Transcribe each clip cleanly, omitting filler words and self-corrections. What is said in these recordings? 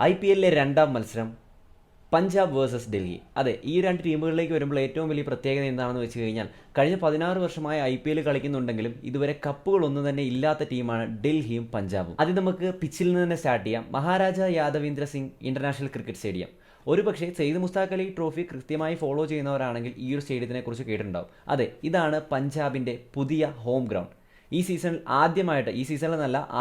IPL രണ്ടാം മത്സരം Punjab versus Delhi. അതെ, ഈ രണ്ട് ടീമുകളിലേക്ക് വരുമ്പോൾ ഏറ്റവും വലിയ പ്രത്യേകത എന്താണെന്ന് വെച്ച് കഴിഞ്ഞാൽ കഴിഞ്ഞ 16 വർഷമായി IPL കളിക്കുന്നുണ്ടെങ്കിലും ഇതുവരെ കപ്പുകളൊന്നും തന്നെ ഇല്ലാത്ത ടീമാണ് ഡൽഹിയും പഞ്ചാബും. അത് നമുക്ക് പിച്ചിൽ നിന്ന് തന്നെ സ്റ്റാർട്ട് ചെയ്യാം. Maharaja Yadavindra Singh international cricket stadium. ഒരുപക്ഷെ സെയ്ദ് മുസ്താഖ് അലി ട്രോഫി കൃത്യമായി ഫോളോ ചെയ്യുന്നവരാണെങ്കിൽ ഈ ഒരു സ്റ്റേഡിയത്തിനെ കുറിച്ച് കേട്ടിട്ടുണ്ടാവും. അതെ, ഇതാണ് പഞ്ചാബിൻ്റെ പുതിയ ഹോം ഗ്രൗണ്ട്. ഈ സീസണിൽ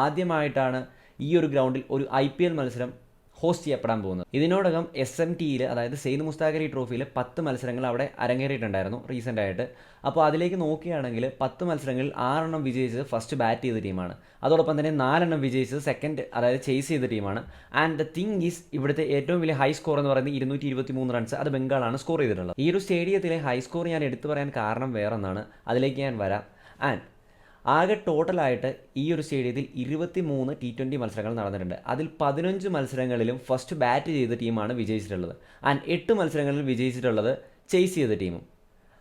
ആദ്യമായിട്ടാണ് ഈ ഒരു ഗ്രൗണ്ടിൽ ഒരു IPL മത്സരം ഹോസ്റ്റ് ചെയ്യപ്പെടാൻ പോകുന്നത്. ഇതിനോടകം SMTയിൽ, അതായത് സെയ്ദ് മുസ്താഖ് അലി ട്രോഫിയിൽ 10 മത്സരങ്ങൾ അവിടെ അരങ്ങേറിയിട്ടുണ്ടായിരുന്നു റീസെൻ്റ് ആയിട്ട്. അപ്പോൾ അതിലേക്ക് നോക്കുകയാണെങ്കിൽ 10 മത്സരങ്ങളിൽ 6 വിജയിച്ചത് ഫസ്റ്റ് ബാറ്റ് ചെയ്ത ടീമാണ്. അതോടൊപ്പം തന്നെ 4 വിജയിച്ചത് സെക്കൻഡ്, അതായത് ചേസ് ചെയ്ത ടീമാണ്. ആൻഡ് ദ തിങ് ഈസ്, ഇവിടുത്തെ ഏറ്റവും വലിയ ഹൈ സ്കോർ എന്ന് പറയുന്നത് 223 റൺസ്, അത് ബംഗാളാണ് സ്കോർ ചെയ്തിട്ടുള്ളത്. ഈ ഒരു സ്റ്റേഡിയത്തിലെ ഹൈ സ്കോർ ഞാൻ എടുത്തു പറയാൻ കാരണം വേറൊന്നാണ്, അതിലേക്ക് ഞാൻ വരാം. ആൻഡ് ആകെ ടോട്ടലായിട്ട് ഈ ഒരു സ്റ്റേഡിയത്തിൽ 23 T20 മത്സരങ്ങൾ നടന്നിട്ടുണ്ട്. അതിൽ 15 മത്സരങ്ങളിലും ഫസ്റ്റ് ബാറ്റ് ചെയ്ത ടീമാണ് വിജയിച്ചിട്ടുള്ളത്. ആൻഡ് 8 മത്സരങ്ങളിൽ വിജയിച്ചിട്ടുള്ളത് ചേസ് ചെയ്ത ടീമും.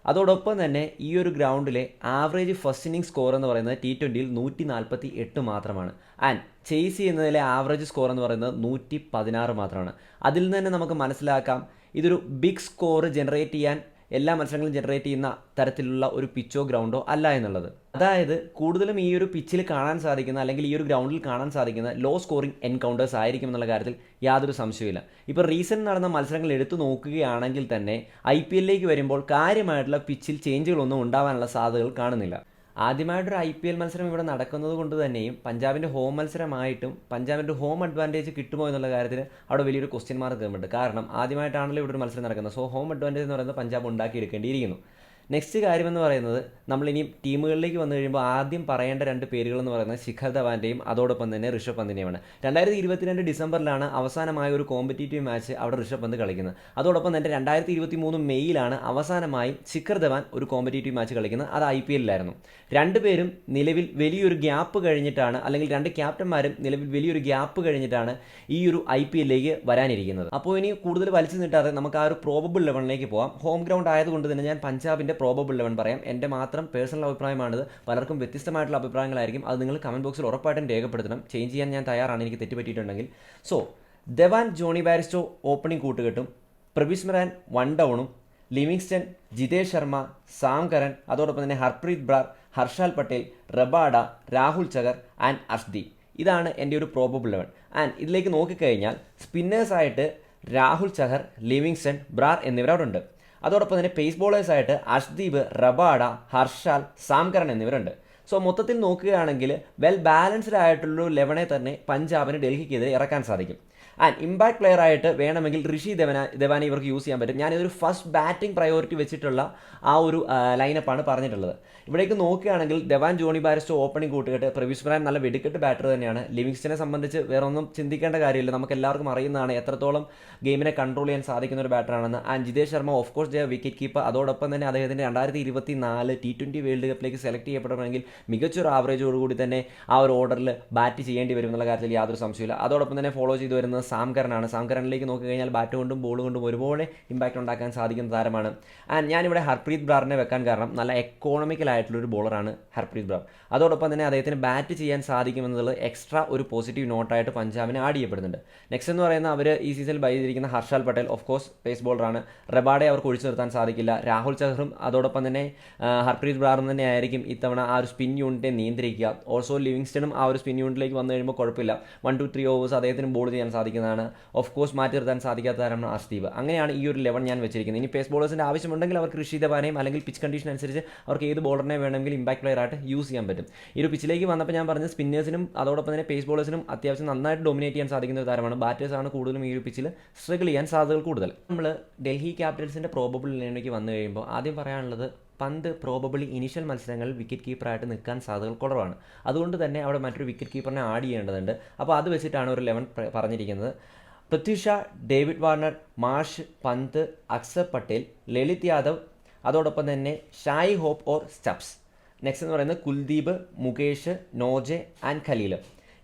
അതോടൊപ്പം തന്നെ ഈ ഒരു ഗ്രൗണ്ടിലെ ആവറേജ് ഫസ്റ്റ് ഇന്നിംഗ് സ്കോർ എന്ന് പറയുന്നത് T20യിൽ 148 മാത്രമാണ്. ആൻഡ് ചേസ് ചെയ്യുന്നതിലെ ആവറേജ് സ്കോർ എന്ന് പറയുന്നത് 116 മാത്രമാണ്. അതിൽ നിന്ന് തന്നെ നമുക്ക് മനസ്സിലാക്കാം ഇതൊരു ബിഗ് സ്കോർ ജനറേറ്റ് ചെയ്യാൻ, എല്ലാ മത്സരങ്ങളും ജനറേറ്റ് ചെയ്യുന്ന തരത്തിലുള്ള ഒരു പിച്ചോ ഗ്രൗണ്ടോ അല്ല എന്നുള്ളത്. അതായത് കൂടുതലും ഈ ഒരു പിച്ചിൽ കാണാൻ സാധിക്കുന്ന, അല്ലെങ്കിൽ ഈ ഒരു ഗ്രൗണ്ടിൽ കാണാൻ സാധിക്കുന്ന ലോ സ്കോറിംഗ് എൻകൗണ്ടേഴ്സ് ആയിരിക്കും എന്നുള്ള കാര്യത്തിൽ യാതൊരു സംശയമില്ല. ഇപ്പോൾ റീസെൻ്റ് നടന്ന മത്സരങ്ങൾ എടുത്തു നോക്കുകയാണെങ്കിൽ തന്നെ IPLലേക്ക് വരുമ്പോൾ കാര്യമായിട്ടുള്ള പിച്ചിൽ ചേഞ്ചുകളൊന്നും ഉണ്ടാവാനുള്ള സാധ്യതകൾ കാണുന്നില്ല. ആദ്യമായിട്ടൊരു IPL മത്സരം ഇവിടെ നടക്കുന്നത് കൊണ്ട് തന്നെയും പഞ്ചാബിൻ്റെ ഹോം മത്സരമായിട്ടും പഞ്ചാബിൻ്റെ ഹോം അഡ്വാൻറ്റേജ് കിട്ടുമോ എന്നുള്ള കാര്യത്തിൽ അവിടെ വലിയൊരു ക്വസ്റ്റ്യൻ മാർക്ക് വരുന്നുണ്ട്. കാരണം ആദ്യമായിട്ടാണല്ലോ ഇവിടെ ഒരു മത്സരം നടക്കുന്നത്. സോ ഹോം അഡ്വാൻറ്റേജ് എന്ന് പറയുന്നത് പഞ്ചാബ് ഉണ്ടാക്കിയെടുക്കേണ്ടിയിരിക്കുന്നു. നെക്സ്റ്റ് കാര്യമെന്ന് പറയുന്നത്, നമ്മളിനി ടീമുകളിലേക്ക് വന്നു കഴിയുമ്പോൾ ആദ്യം പറയേണ്ട 2 പേരുകളെന്ന് പറയുന്നത് ശിഖർ ധവാന്റെയും അതോടൊപ്പം തന്നെ ഋഷഭ് പന്തിൻ്റെയുമാണ്. 2022 ഡിസംബറിലാണ് അവസാനമായ ഒരു കോമ്പറ്റീറ്റീവ് മാച്ച് അവിടെ ഋഷഭ് പന്ത് കളിക്കുന്നത്. അതോടൊപ്പം തന്നെ 2023 മെയ്യിലാണ് അവസാനമായി ശിഖർ ധവാൻ ഒരു കോമ്പറ്റീറ്റീവ് മാച്ച് കളിക്കുന്നത്. അത് IPLലായിരുന്നു. രണ്ടുപേരും നിലവിൽ വലിയൊരു ഗ്യാപ്പ് കഴിഞ്ഞിട്ടാണ്, അല്ലെങ്കിൽ 2 ക്യാപ്റ്റന്മാരും നിലവിൽ വലിയൊരു ഗ്യാപ്പ് കഴിഞ്ഞിട്ടാണ് ഈ ഒരു IPLലേക്ക് വരാനിരിക്കുന്നത്. അപ്പോൾ ഇനി കൂടുതൽ വലിച്ചു നീട്ടാതെ നമുക്ക് ആ ഒരു പ്രോബബിൾ 11ലേക്ക് പോകാം. ഹോം ഗ്രൗണ്ട് ആയതുകൊണ്ട് തന്നെ ഞാൻ പഞ്ചാബിൻ്റെ പ്രോബബിൾ 11 പറയാം. എൻ്റെ മാത്രം പേഴ്സണൽ അഭിപ്രായമാണിത്. പലർക്കും വ്യത്യസ്തമായിട്ടുള്ള അഭിപ്രായങ്ങളായിരിക്കും. അത് നിങ്ങൾ കമൻറ്റ് ബോക്സിൽ ഉറപ്പായിട്ടും രേഖപ്പെടുത്തണം. ചേഞ്ച് ചെയ്യാൻ ഞാൻ തയ്യാറാണ്, എനിക്ക് തെറ്റുപറ്റിയിട്ടുണ്ടെങ്കിൽ. So Dhawan Jonny Bairstow opening കൂട്ടുകെട്ടും, Prabhsimran 1 down, Livingstone, Jitesh Sharma, Sam Curran, അതോടൊപ്പം തന്നെ ഹർപ്രീത് ബ്രാർ, ഹർഷാൽ പട്ടേൽ, റബാഡ, രാഹുൽ ചഹർ ആൻഡ് അർഷ്ദീപ്. ഇതാണ് എൻ്റെ ഒരു പ്രോബബിൾ 11. ആൻഡ് ഇതിലേക്ക് നോക്കിക്കഴിഞ്ഞാൽ സ്പിന്നേഴ്സായിട്ട് രാഹുൽ ചഹർ, ലിവിങ്സ്റ്റൺ, ബ്രാർ എന്നിവരവിടെ ഉണ്ട്. അതോടൊപ്പം തന്നെ പേസ് ബോളേഴ്സായിട്ട് Arshdeep, Rabada, Harshal, Sam Curran എന്നിവരുണ്ട്. സോ മൊത്തത്തിൽ നോക്കുകയാണെങ്കിൽ വെൽ ബാലൻസ്ഡ് ആയിട്ടുള്ളൊരു 11 തന്നെ പഞ്ചാബിന് ഡൽഹിക്കെതിരെ ഇറക്കാൻ സാധിക്കും. ആൻഡ് ഇമ്പാക്ട് പ്ലെയർ ആയിട്ട് വേണമെങ്കിൽ ഋഷി ധവാനെ ഇവർക്ക് യൂസ് ചെയ്യാൻ പറ്റും. ഞാനിതൊരു ഫസ്റ്റ് ബാറ്റിംഗ് പ്രയോറിറ്റി വെച്ചിട്ടുള്ള ആ ഒരു ലൈനപ്പാണ് പറഞ്ഞിട്ടുള്ളത്. ഇവിടേക്ക് നോക്കുകയാണെങ്കിൽ ധവാൻ ജോണി ബാരിസ്റ്റോ ഓപ്പണിംഗ് കൂട്ടുകെട്ട്, പ്രവിസ്മരാൻ നല്ല വെടിക്കെട്ട് ബാറ്റർ തന്നെയാണ്. ലിവിങ്സ്റ്റനെ സംബന്ധിച്ച് വേറെ ഒന്നും ചിന്തിക്കേണ്ട കാര്യമില്ല, നമുക്ക് എല്ലാവർക്കും അറിയുന്നതാണ് എത്രത്തോളം ഗെയിമിനെ കൺട്രോൾ ചെയ്യാൻ സാധിക്കുന്ന ഒരു ബാറ്ററാണെന്ന്. And Jitesh Sharma of course wicket keeper. അതോടൊപ്പം തന്നെ അദ്ദേഹത്തിൻ്റെ 2024 T20 വേൾഡ് കപ്പിലേക്ക് സെലക്ട് ചെയ്യപ്പെടണമെങ്കിൽ മികച്ചൊരു ആവറേജോടുകൂടി തന്നെ ആ ഒരു ഓർഡറിൽ ബാറ്റ് ചെയ്യേണ്ടി വരും എന്നുള്ള കാര്യത്തിൽ യാതൊരു സംശയമില്ല. അതോടൊപ്പം തന്നെ ഫോളോ ചെയ്തു വരുന്നത് സാം കരനാണ്. സാം കരനിലേക്ക് നോക്കിക്കഴിഞ്ഞാൽ ബാറ്റ് കൊണ്ടും ബോൾ കൊണ്ടും ഒരുപോലെ ഇമ്പാക്റ്റ് ഉണ്ടാക്കാൻ സാധിക്കുന്ന താരമാണ്. ആൻഡ് ഞാനിവിടെ ഹർപ്രീത് ബ്രാറിനെ വെക്കാൻ കാരണം നല്ല എക്കോണമിക്കൽ ആയിട്ടുള്ളൊരു ബോളറാണ് ഹർപ്രീത് ബ്രാർ. അതോടൊപ്പം തന്നെ അദ്ദേഹത്തിന് ബാറ്റ് ചെയ്യാൻ സാധിക്കുമെന്നുള്ളത് എക്സ്ട്രാ ഒരു പോസിറ്റീവ് നോട്ടായിട്ട് പഞ്ചാബിന് ആഡ് ചെയ്യപ്പെടുന്നുണ്ട്. നെക്സ്റ്റ് എന്ന് പറയുന്നത് അവർ ഈ സീസണിൽ ബൈ ചെയ്തിരിക്കുന്ന Harshal Patel, of course pace ബോളറാണ്. റബാഡയെ അവർക്ക് ഒഴിച്ചു നിർത്താൻ സാധിക്കില്ല. രാഹുൽ ചഹറും അതോടൊപ്പം തന്നെ ഹർപ്രീത് ബ്രാറും തന്നെ ആയിരിക്കും ഇത്തവണ ആ ഒരു സ്പിൻ യൂണിറ്റെ നിയന്ത്രിക്കുക. ഓൾസോ ലിവിങ്സ്റ്റണും ആ ഒരു സ്പിൻ യൂണിറ്റിലേക്ക് വന്നു കഴിയുമ്പോൾ കുഴപ്പമില്ല, 1-2-3 ഓവേഴ്സ് അദ്ദേഹത്തിന് ബോൾ ചെയ്യാൻ സാധിക്കുന്നതാണ്. ഓഫ് കോഴ്സ് മാറ്റി നിർത്താൻ സാധിക്കാത്ത താരമാണ് അർഷ്ദീപ്. അങ്ങനെയാണ് ഈ ഒരു 11 ഞാൻ വെച്ചിരിക്കുന്നത്. ഇനി പേസ് ബോളേഴ്സിൻ്റെ ആവശ്യമുണ്ടെങ്കിൽ അവർക്ക് ഋഷി ധവാനെയും അല്ലെങ്കിൽ പിച്ച് കണ്ടീഷൻ അനുസരിച്ച് അവർക്ക് ഏത് ബോളറിനെ വേണമെങ്കിൽ ഇമ്പാക്ട് പ്ലെയർ ആയിട്ട് യൂസ് ചെയ്യാൻ പറ്റും. ഈ ഒരു പിച്ചിലേക്ക് വന്നപ്പോൾ ഞാൻ പറഞ്ഞ സ്പിന്നേഴ്സിനും അതോടൊപ്പം തന്നെ പേസ് ബോളേഴ്സിനും അത്യാവശ്യം നന്നായിട്ട് ഡൊമിനേറ്റ് ചെയ്യാൻ സാധിക്കുന്ന ഒരു താരമാണ്. ബാറ്റേഴ്സാണ് കൂടുതലും ഈ ഒരു പിച്ചിൽ സ്ട്രഗിൾ ചെയ്യാൻ സാധ്യതകൾ കൂടുതൽ. നമ്മൾ ഡൽഹി ക്യാപിറ്റൽസിൻ്റെ പ്രോബബിൾ 11ലേക്ക് വന്നു കഴിയുമ്പോൾ ആദ്യം പറയാനുള്ളത്, പന്ത് പ്രോബബിളി ഇനീഷ്യൽ മത്സരങ്ങളിൽ വിക്കറ്റ് കീപ്പറായിട്ട് നിൽക്കാൻ സാധ്യതകൾ കുറവാണ്. അതുകൊണ്ട് തന്നെ അവിടെ മറ്റൊരു വിക്കറ്റ് കീപ്പറിനെ ആഡ് ചെയ്യേണ്ടതുണ്ട്. അപ്പോൾ അത് വെച്ചിട്ടാണ് ഒരു 11 പറഞ്ഞിരിക്കുന്നത്. Prithvi Shah, David Warner, Marsh, പന്ത്, അക്സർ പട്ടേൽ, ലളിത് യാദവ്, അതോടൊപ്പം തന്നെ Shaji hope or Stubbs. Next എന്ന് പറയുന്നത് കുൽദീപ്, മുകേഷ്, നോജെ ആൻഡ് ഖലീൽ.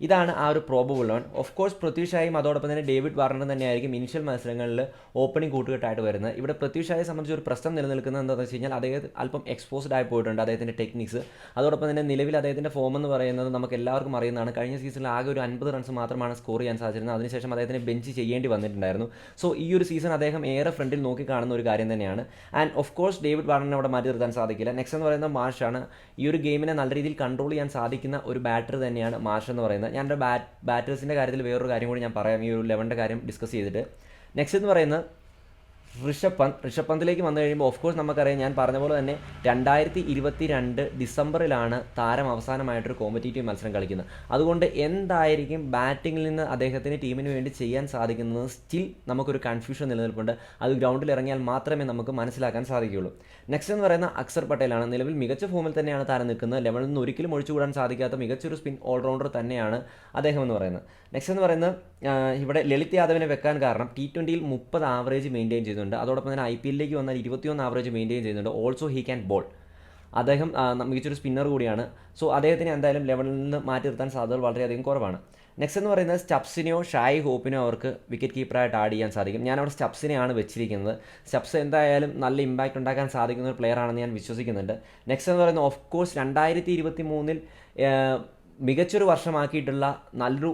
ഇതാണ് ആ ഒരു പ്രോബബിൾ 11. ഓഫ് കോഴ്സ് പൃഥ്വി ഷായും അതോടൊപ്പം തന്നെ ഡേവിഡ് വാർണറും തന്നെയായിരിക്കും ഇനിഷ്യൽ മത്സരങ്ങളിൽ ഓപ്പണിംഗ് കൂട്ടുകെട്ടായിട്ട് വരുന്നത്. ഇവിടെ പൃഥ്വി ഷായെ സംബന്ധിച്ച് ഒരു പ്രശ്നം നിലനിൽക്കുന്നത് എന്താണെന്ന് വെച്ച് കഴിഞ്ഞാൽ അദ്ദേഹം അല്പം എക്സ്പോസ്ഡ് ആയി പോയിട്ടുണ്ട് അദ്ദേഹത്തിൻ്റെ ടെക്നിക്സ്. അതോടൊപ്പം തന്നെ നിലവിൽ അദ്ദേഹത്തിൻ്റെ ഫോം എന്ന് പറയുന്നത് നമുക്ക് എല്ലാവർക്കും അറിയുന്നതാണ്. കഴിഞ്ഞ സീസണിൽ ആകെ ഒരു 50 റൺസ് മാത്രമാണ് സ്കോർ ചെയ്യാൻ സാധിച്ചിരുന്നത്. അതിനുശേഷം അദ്ദേഹത്തിന് ബെഞ്ച് ചെയ്യേണ്ടി വന്നിട്ടുണ്ടായിരുന്നു. സോ ഈ ഒരു സീസൺ അദ്ദേഹം ഏറെ ഫ്രണ്ടിൽ നോക്കി കാണുന്ന ഒരു കാര്യം തന്നെയാണ്. ആൻഡ് ഓഫ് കോഴ്സ് ഡേവിഡ് വാർണറിനെ അവിടെ മാറ്റി നിർത്താൻ സാധിക്കില്ല. നെക്സ്റ്റ് എന്ന് പറയുന്നത് മാർഷാണ്. ഈ ഒരു ഗെയിമിനെ നല്ല രീതിയിൽ കൺട്രോൾ ചെയ്യാൻ സാധിക്കുന്ന ഒരു ബാറ്റർ തന്നെയാണ് മാർഷ് എന്ന് പറയുന്നത്. ഞാൻ എൻ്റെ ബാറ്റേഴ്സിൻ്റെ കാര്യത്തിൽ വേറൊരു കാര്യം കൂടി ഞാൻ പറയാം, ഈ ഒരു 11ൻ്റെ കാര്യം ഡിസ്കസ് ചെയ്തിട്ട്. നെക്സ്റ്റ് എന്ന് പറയുന്നത് ഋഷഭ് പന്തിലേക്ക് വന്നു കഴിയുമ്പോൾ ഓഫ് കോഴ്സ് നമുക്കറിയാം, ഞാൻ പറഞ്ഞ പോലെ തന്നെ 2022 ഡിസംബറിലാണ് താരം അവസാനമായിട്ടൊരു കോമ്പറ്റീറ്റീവ് മത്സരം കളിക്കുന്നത്. അതുകൊണ്ട് എന്തായിരിക്കും ബാറ്റിങ്ങിൽ നിന്ന് അദ്ദേഹത്തിന് ടീമിന് വേണ്ടി ചെയ്യാൻ സാധിക്കുന്നത് സ്റ്റിൽ നമുക്കൊരു കൺഫ്യൂഷൻ നിലനിൽപ്പുണ്ട്. അത് ഗ്രൗണ്ടിൽ ഇറങ്ങിയാൽ മാത്രമേ നമുക്ക് മനസ്സിലാക്കാൻ സാധിക്കുകയുള്ളൂ. നെക്സ്റ്റ് എന്ന് പറയുന്ന അക്സർ പട്ടേലാണ്. നിലവിൽ മികച്ച ഫോമിൽ തന്നെയാണ് താരം നിൽക്കുന്നത്. 11 നിന്ന് ഒരിക്കലും ഒഴിച്ചുകൂടാൻ സാധിക്കാത്ത മികച്ചൊരു സ്പിൻ ഓൾറൗണ്ടർ തന്നെയാണ് അദ്ദേഹം എന്ന് പറയുന്നത്. നെക്സ്റ്റ് എന്ന് പറയുന്നത് ഇവിടെ ലളിത് യാദവിനെ വെക്കാൻ കാരണം T20യിൽ 30 ആവറേജ് മെയിൻറ്റെയിൻ ചെയ്യുന്നുണ്ട്. അതോടൊപ്പം തന്നെ IPLലേക്ക് വന്നാൽ 21 ആവറേജ് മെയിൻറ്റെയിൻ ചെയ്യുന്നുണ്ട്. Also he can ball. അദ്ദേഹം മികച്ചൊരു സ്പിന്നർ കൂടിയാണ്. സോ അദ്ദേഹത്തിന് എന്തായാലും 11ൽ നിന്ന് മാറ്റി നിർത്താൻ സാധ്യതകൾ വളരെയധികം കുറവാണ്. നെക്സ്റ്റ് എന്ന് പറയുന്നത് സ്റ്റബ്സിനെയോ ഷായി ഹോപ്പിനോ അവർക്ക് വിക്കറ്റ് കീപ്പറായിട്ട് ആഡ് ചെയ്യാൻ സാധിക്കും. ഞാനവിടെ സ്റ്റബ്സിനെയാണ് വെച്ചിരിക്കുന്നത്. സ്റ്റബ്സ് എന്തായാലും നല്ല ഇമ്പാക്റ്റ് ഉണ്ടാക്കാൻ സാധിക്കുന്ന ഒരു പ്ലെയർ ആണെന്ന് ഞാൻ വിശ്വസിക്കുന്നുണ്ട്. നെക്സ്റ്റ് എന്ന് പറയുന്നത് ഓഫ് കോഴ്സ് 2023 മികച്ചൊരു വർഷമാക്കിയിട്ടുള്ള നല്ലൊരു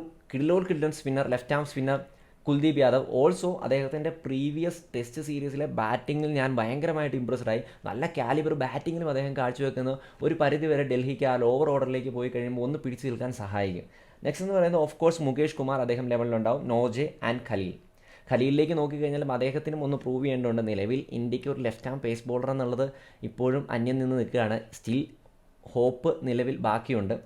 കിഡിലൻ spinner, left arm spinner Kuldeep Yadav. Also അദ്ദേഹത്തിൻ്റെ പ്രീവിയസ് ടെസ്റ്റ് സീരീസിലെ ബാറ്റിങ്ങിൽ ഞാൻ ഭയങ്കരമായിട്ട് ഇമ്പ്രസ്ഡ് ആയി. നല്ല കാലിബർ ബാറ്റിങ്ങിലും അദ്ദേഹം കാഴ്ചവെക്കുന്ന ഒരു പരിധിവരെ ഡൽഹിക്ക് ആ ലോവർ ഓർഡറിലേക്ക് പോയി കഴിയുമ്പോൾ ഒന്ന് പിടിച്ചു നിൽക്കാൻ സഹായിക്കും. നെക്സ്റ്റ് എന്ന് പറയുന്നത് ഓഫ് കോഴ്സ് മുകേഷ് കുമാർ, അദ്ദേഹം 11ലുണ്ടാവും. നോജെ ആൻഡ് ഖലീലിലേക്ക് നോക്കിക്കഴിഞ്ഞാലും അദ്ദേഹത്തിനും ഒന്ന് പ്രൂവ് ചെയ്യേണ്ടതുണ്ട്. നിലവിൽ ഇന്ത്യക്ക് ഒരു ലെഫ്റ്റ് ആം പേസ് ബോളർ എന്നുള്ളത് ഇപ്പോഴും അന്യം നിന്ന് നിൽക്കുകയാണ്. സ്റ്റിൽ ഹോപ്പ് നിലവിൽ ബാക്കിയുണ്ട്.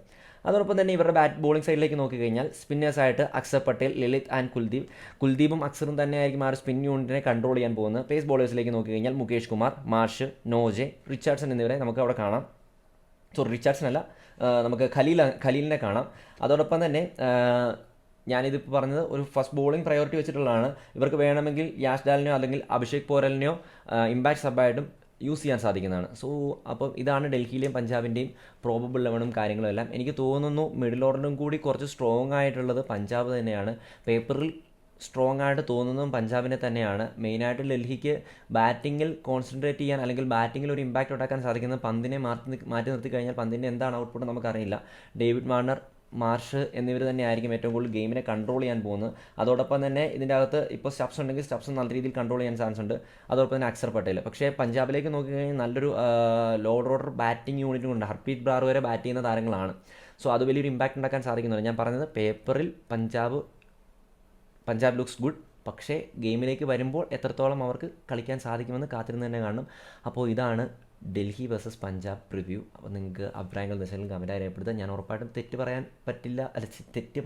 അതോടൊപ്പം തന്നെ ഇവരുടെ ബോളിംഗ് സൈഡിലേക്ക് നോക്കിക്കഴിഞ്ഞാൽ സ്പിന്നേഴ്സായിട്ട് അക്സർ പട്ടേൽ, ലളിത് ആൻഡ് കുൽദീപും അക്സറും തന്നെയായിരിക്കും ആ ഒരു സ്പിൻ യൂണിറ്റിനെ കൺട്രോൾ ചെയ്യാൻ പോകുന്നത്. പേസ് ബോളേഴ്സിലേക്ക് നോക്കിക്കഴിഞ്ഞാൽ മുകേഷ് കുമാർ, മാർഷ്, നോജെ, റിച്ചാർഡ്സൺ എന്നിവരെ നമുക്ക് അവിടെ കാണാം. റിച്ചാർഡ്സൺ അല്ല, നമുക്ക് ഖലീലിനെ കാണാം. അതോടൊപ്പം തന്നെ ഞാനിതിപ്പോൾ പറഞ്ഞത് ഒരു ഫസ്റ്റ് ബോളിംഗ് പ്രയോറിറ്റി വെച്ചിട്ടുള്ളതാണ്. ഇവർക്ക് വേണമെങ്കിൽ യാഷ് ഡാലിനെയോ അല്ലെങ്കിൽ അഭിഷേക് പോരലിനെയോ ഇമ്പാക്ട് സബായിട്ടും യൂസ് ചെയ്യാൻ സാധിക്കുന്നതാണ്. സോ അപ്പം ഇതാണ് ഡൽഹിയിലെയും പഞ്ചാബിൻ്റെയും പ്രോബബിൾ 11 കാര്യങ്ങളും എല്ലാം. എനിക്ക് തോന്നുന്നു മിഡിൽ ഓർഡറും കൂടി കുറച്ച് സ്ട്രോങ് ആയിട്ടുള്ളത് പഞ്ചാബ് തന്നെയാണ്. പേപ്പറിൽ സ്ട്രോങ് ആയിട്ട് തോന്നുന്നതും പഞ്ചാബിനെ തന്നെയാണ്. മെയിനായിട്ട് ഡൽഹിക്ക് ബാറ്റിങ്ങിൽ കോൺസെൻട്രേറ്റ് ചെയ്യാൻ അല്ലെങ്കിൽ ബാറ്റിങ്ങിൽ ഒരു ഇമ്പാക്റ്റ് ഉണ്ടാക്കാൻ സാധിക്കുന്നത് പന്തിനെ മാറ്റി നിർത്തി കഴിഞ്ഞാൽ പന്തിൻ്റെ എന്താണ് ഔട്ട്പുട്ട് നമുക്കറിയില്ല. ഡേവിഡ് വാർണർ, മാർഷ് എന്നിവർ തന്നെയായിരിക്കും ഏറ്റവും കൂടുതൽ ഗെയിമിനെ കൺട്രോൾ ചെയ്യാൻ പോകുന്നത്. അതോടൊപ്പം തന്നെ ഇതിൻ്റെ അകത്ത് ഇപ്പോൾ സ്റ്റബ്സ് ഉണ്ടെങ്കിൽ സ്റ്റബ്സ് നല്ല രീതിയിൽ കൺട്രോൾ ചെയ്യാൻ ചാൻസ് ഉണ്ട്. അതോടൊപ്പം തന്നെ അക്സർ പട്ടേൽ. പക്ഷേ പഞ്ചാബിലേക്ക് നോക്കിക്കഴിഞ്ഞാൽ നല്ലൊരു ലോവർ ഓർഡർ ബാറ്റിംഗ് യൂണിറ്റും ഉണ്ട്. ഹർപ്രീത് ബ്രാർ വരെ ബാറ്റ് ചെയ്യുന്ന താരങ്ങളാണ്. സോ അത് വലിയൊരു ഇമ്പാക്റ്റ് ഉണ്ടാക്കാൻ സാധിക്കുന്നുണ്ട്. ഞാൻ പറഞ്ഞത് പേപ്പറിൽ പഞ്ചാബ് ലുക്സ് ഗുഡ്, പക്ഷേ ഗെയിമിലേക്ക് വരുമ്പോൾ എത്രത്തോളം അവർക്ക് കളിക്കാൻ സാധിക്കുമെന്ന് കാത്തിരുന്ന് തന്നെ കാണണം. അപ്പോൾ ഇതാണ് ഡൽഹി വേഴ്സസ് പഞ്ചാബ് പ്രിവ്യൂ. അപ്പോൾ നിങ്ങൾക്ക് അഭിപ്രായങ്ങൾ മെസ്സേജിൽ കമൻറ്റായി രേഖപ്പെടുത്തുക. ഞാൻ ഉറപ്പായിട്ടും തെറ്റ്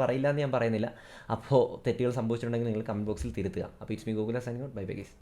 പറയില്ല എന്ന് ഞാൻ പറയുന്നില്ല. അപ്പോൾ തെറ്റുകൾ സംഭവിച്ചിട്ടുണ്ടെങ്കിൽ നിങ്ങൾ കമൻറ്റ് ബോക്സിൽ തിരുത്തുക. അപ്പോൾ it's me Gokul signing out. Bye bye guys.